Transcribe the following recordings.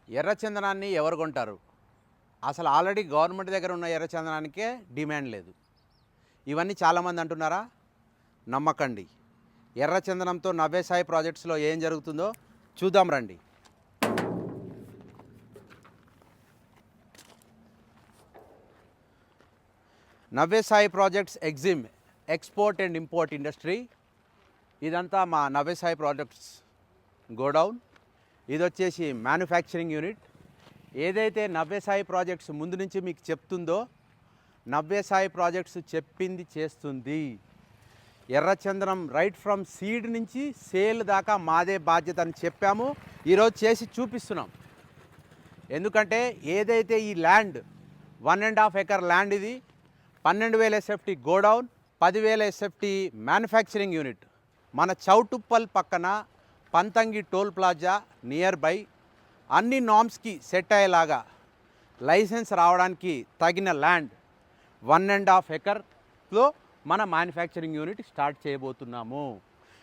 ఎర్రచందనాన్ని ఎవరు కొంటారు? అసలు ఆల్రెడీ గవర్నమెంట్ దగ్గర ఉన్న ఎర్రచందనానికే డిమాండ్ లేదు. ఇవన్నీ చాలామంది అంటున్నారా? నమ్మకండి. ఎర్రచందనంతో నవ్యసాయి ప్రాజెక్ట్స్లో ఏం జరుగుతుందో చూద్దాం రండి. Navyasai projects exim export and import industry. ఇదంతా మా నవ్యసాయి ప్రాజెక్ట్స్ గోడౌన్. ఇది వచ్చేసి మ్యానుఫ్యాక్చరింగ్ యూనిట్. ఏదైతే నవ్యసాయి ప్రాజెక్ట్స్ ముందు నుంచి మీకు చెప్తుందో నవ్యసాయి ప్రాజెక్ట్స్ చెప్పింది చేస్తుంది. ఎర్రచందనం రైట్ ఫ్రమ్ సీడ్ నుంచి సేల్ దాకా మాదే బాధ్యత అని చెప్పాము. ఈరోజు చేసి చూపిస్తున్నాం. ఎందుకంటే ఏదైతే ఈ ల్యాండ్ 1.5 ఎకర్ ల్యాండ్, ఇది 12,000 SFT godown, 10,000 SFT manufacturing unit. మన చౌటుప్పల్ పక్కన Panthangi toll plaza near by, అన్ని నామ్స్కి సెట్ అయ్యేలాగా లైసెన్స్ రావడానికి తగిన ల్యాండ్ 1.5 ఎకర్లో మన మ్యానుఫ్యాక్చరింగ్ యూనిట్ స్టార్ట్ చేయబోతున్నాము.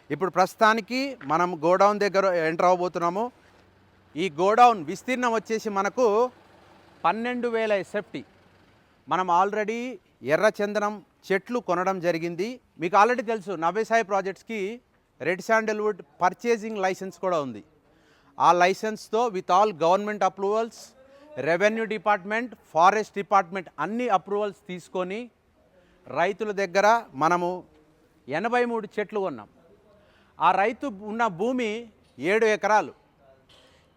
ఇప్పుడు ప్రస్తుతానికి మనం గోడౌన్ దగ్గర ఎంటర్ అవ్వబోతున్నాము. ఈ గోడౌన్ విస్తీర్ణం వచ్చేసి మనకు 12,000 SFT. మనం ఆల్రెడీ ఎర్రచందనం చెట్లు కొనడం జరిగింది. మీకు ఆల్రెడీ తెలుసు నవ్యసాయి ప్రాజెక్ట్స్కి రెడ్ శాండల్వుడ్ పర్చేసింగ్ లైసెన్స్ కూడా ఉంది. ఆ లైసెన్స్తో with all government approvals, revenue department, forest department అన్ని అప్రూవల్స్ తీసుకొని రైతుల దగ్గర మనము 83 చెట్లు కొన్నాం. ఆ రైతు ఉన్న భూమి 7 ఎకరాలు.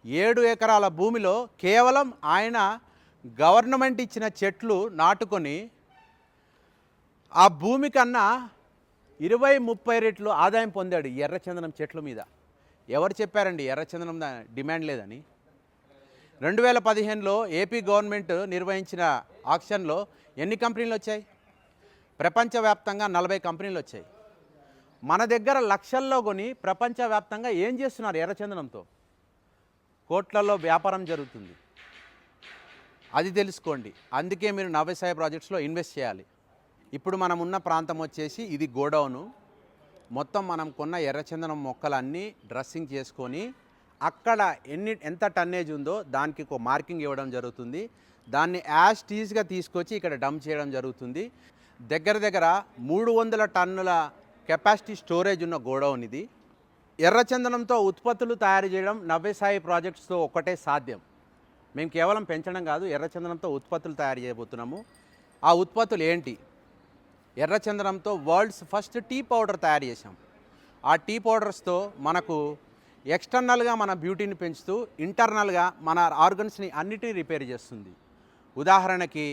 7 ఎకరాల భూమిలో కేవలం ఆయన గవర్నమెంట్ ఇచ్చిన చెట్లు నాటుకొని ఆ భూమి కన్నా 20-30 రెట్లు ఆదాయం పొందాడు ఎర్రచందనం చెట్ల మీద. ఎవరు చెప్పారండి ఎర్రచందనం డిమాండ్ లేదని? 2015లో ఏపీ గవర్నమెంట్ నిర్వహించిన ఆక్షన్లో ఎన్ని కంపెనీలు వచ్చాయి? ప్రపంచవ్యాప్తంగా 40 కంపెనీలు వచ్చాయి. మన దగ్గర లక్షల్లో కొని ప్రపంచవ్యాప్తంగా ఏం చేస్తున్నారు ఎర్రచందనంతో? కోట్లలో వ్యాపారం జరుగుతుంది. అది తెలుసుకోండి. అందుకే మీరు నవ్యసాయి ప్రాజెక్ట్స్లో ఇన్వెస్ట్ చేయాలి. ఇప్పుడు మనం ఉన్న ప్రాంతం వచ్చేసి ఇది గోడౌను. మొత్తం మనం కొన్న ఎర్రచందనం మొక్కలన్నీ డ్రెస్సింగ్ చేసుకొని అక్కడ ఎంత టన్నేజ్ ఉందో దానికి ఒక మార్కింగ్ ఇవ్వడం జరుగుతుంది. దాన్ని యాజ్ టీజ్గా తీసుకొచ్చి ఇక్కడ డంప్ చేయడం జరుగుతుంది. దగ్గర 300 టన్నుల కెపాసిటీ స్టోరేజ్ ఉన్న గోడౌన్ ఇది. ఎర్రచందనంతో ఉత్పత్తులు తయారు చేయడం నవ్యసాయి ప్రాజెక్ట్స్తో ఒకటే సాధ్యం. మేము కేవలం పెంచడం కాదు, ఎర్రచందనంతో ఉత్పత్తులు తయారు చేయబోతున్నాము. ఆ ఉత్పత్తులు ఏంటి? ఎర్రచందనంతో వరల్డ్స్ ఫస్ట్ టీ పౌడర్ తయారు చేసాం. ఆ టీ పౌడర్స్తో మనకు ఎక్స్టర్నల్గా మన బ్యూటీని పెంచుతూ ఇంటర్నల్గా మన ఆర్గన్స్ని అన్నిటినీ రిపేర్ చేస్తుంది. ఉదాహరణకి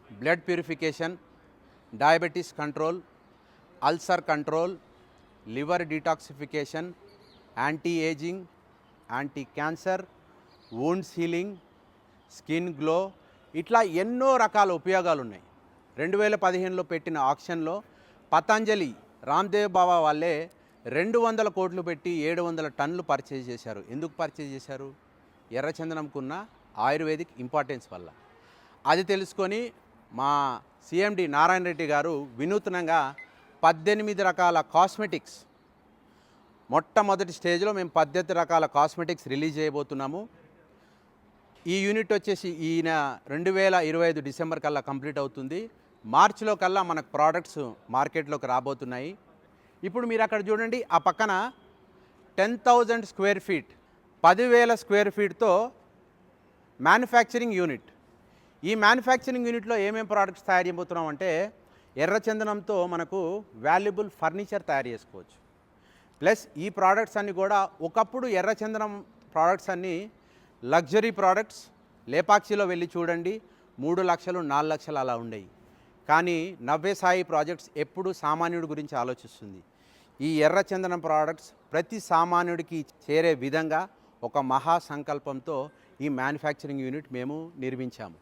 blood purification, diabetes control, ulcer control, liver detoxification, anti ageing, anti cancer, wounds healing, skin glow, ఇట్లా ఎన్నో రకాల ఉపయోగాలు ఉన్నాయి. 2015లో పెట్టిన ఆక్షన్లో పతంజలి రామ్దేవ్ బాబా వాళ్ళే 200 కోట్లు పెట్టి 700 టన్నులు పర్చేజ్ చేశారు. ఎందుకు పర్చేజ్ చేశారు? ఎర్రచందనంకున్న ఆయుర్వేదిక్ ఇంపార్టెన్స్ వల్ల. అది తెలుసుకొని మా CMD నారాయణ రెడ్డి గారు వినూత్నంగా 18 రకాల కాస్మెటిక్స్, మొట్టమొదటి స్టేజ్లో మేము 18 రకాల కాస్మెటిక్స్ రిలీజ్ చేయబోతున్నాము. ఈ యూనిట్ వచ్చేసి ఈయన 2025 డిసెంబర్ కల్లా కంప్లీట్ అవుతుంది. మార్చిలో కల్లా మనకు ప్రోడక్ట్స్ మార్కెట్లోకి రాబోతున్నాయి. ఇప్పుడు మీరు అక్కడ చూడండి, ఆ పక్కన 10,000 స్క్వేర్ ఫీట్, 10,000 స్క్వేర్ ఫీట్తో మ్యానుఫ్యాక్చరింగ్ యూనిట్. ఈ మ్యానుఫ్యాక్చరింగ్ యూనిట్లో ఏమేమి ప్రోడక్ట్స్ తయారు చేయబోతున్నాం అంటే ఎర్రచందనంతో మనకు వాల్యుబుల్ ఫర్నిచర్ తయారు చేసుకోవచ్చు. ప్లస్ ఈ ప్రోడక్ట్స్ అన్నీ కూడా ఒకప్పుడు ఎర్రచందనం ప్రోడక్ట్స్ అన్నీ లగ్జరీ ప్రోడక్ట్స్. లేపాక్షిలో వెళ్ళి చూడండి, 3 లక్షలు 4 లక్షలు అలా ఉండేవి. కానీ నవ్యసాయి ప్రాజెక్ట్స్ ఎప్పుడు సామాన్యుడి గురించి ఆలోచిస్తుంది. ఈ ఎర్రచందనం ప్రోడక్ట్స్ ప్రతి సామాన్యుడికి చేరే విధంగా ఒక మహా సంకల్పంతో ఈ మ్యానుఫ్యాక్చరింగ్ యూనిట్ మేము నిర్మించాము.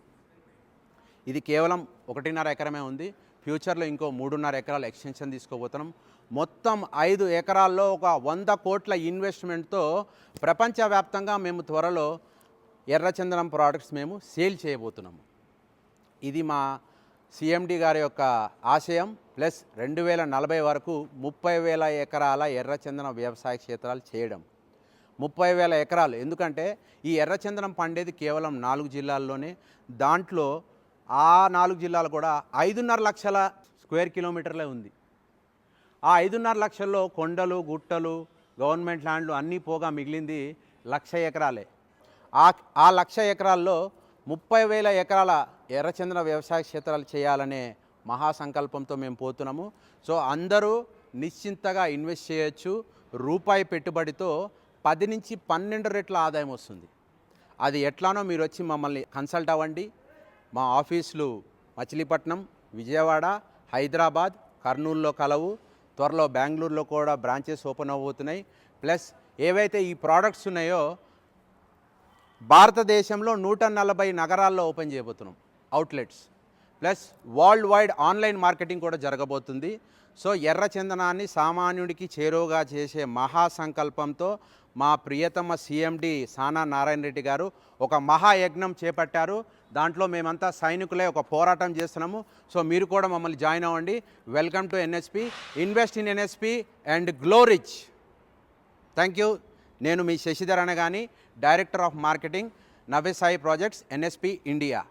ఇది కేవలం 1.5 ఎకరమే ఉంది. ఫ్యూచర్లో ఇంకో 3.5 ఎకరాల ఎక్స్టెన్షన్ తీసుకోబోతున్నాం. మొత్తం 5 ఎకరాల్లో ఒక 100 కోట్ల ఇన్వెస్ట్మెంట్తో ప్రపంచవ్యాప్తంగా మేము త్వరలో ఎర్రచందనం ప్రోడక్ట్స్ మేము సేల్ చేయబోతున్నాము. ఇది మా CMD గారి యొక్క ఆశయం. ప్లస్ 2040 వరకు 30,000 ఎకరాల ఎర్రచందన వ్యవసాయ క్షేత్రాలు చేయడం. 30,000 ఎకరాలు. ఎందుకంటే ఈ ఎర్రచందనం పండేది కేవలం 4 జిల్లాల్లోనే. దాంట్లో ఆ 4 జిల్లాలు కూడా 5.5 లక్షల స్క్వేర్ కిలోమీటర్లే ఉంది. ఆ 5.5 లక్షల్లో కొండలు, గుట్టలు, గవర్నమెంట్ ల్యాండ్లు అన్నీ పోగా మిగిలింది 1,00,000 ఎకరాలే. ఆ 1,00,000 ఎకరాల్లో 30,000 ఎకరాల ఎర్రచందన వ్యవసాయ క్షేత్రాలు చేయాలనే మహాసంకల్పంతో మేము పోతున్నాము. సో అందరూ నిశ్చింతగా ఇన్వెస్ట్ చేయొచ్చు. రూపాయి పెట్టుబడితో 10 నుంచి 12 రెట్ల ఆదాయం వస్తుంది. అది ఎట్లానో మీరు వచ్చి మమ్మల్ని కన్సల్ట్ అవ్వండి. మా ఆఫీసులు మచిలీపట్నం, విజయవాడ, హైదరాబాద్, కర్నూలులో కలవు. త్వరలో బెంగళూరులో కూడా బ్రాంచెస్ ఓపెన్ అవ్వబోతున్నాయి. ప్లస్ ఏవైతే ఈ ప్రోడక్ట్స్ ఉన్నాయో భారతదేశంలో 140 నగరాల్లో ఓపెన్ చేయబోతున్నాం outlets. Plus world wide online marketing కూడా జరగబోతుంది. సో ఎర్రచందనాన్ని సామాన్యుడికి చేరువగా చేసే మహాసంకల్పంతో మా ప్రియతమ సిఎండి సానా నారాయణ రెడ్డి గారు ఒక మహాయజ్ఞం చేపట్టారు. దాంట్లో మేమంతా సైనికులే ఒక పోరాటం చేస్తున్నాము. సో మీరు కూడా మమ్మల్ని జాయిన్ అవ్వండి. Welcome to NSP. Invest in NSP and glow rich. Thank you. నేను మీ Shashidhar Anagani, director of marketing, Navya Sai projects, NSP India.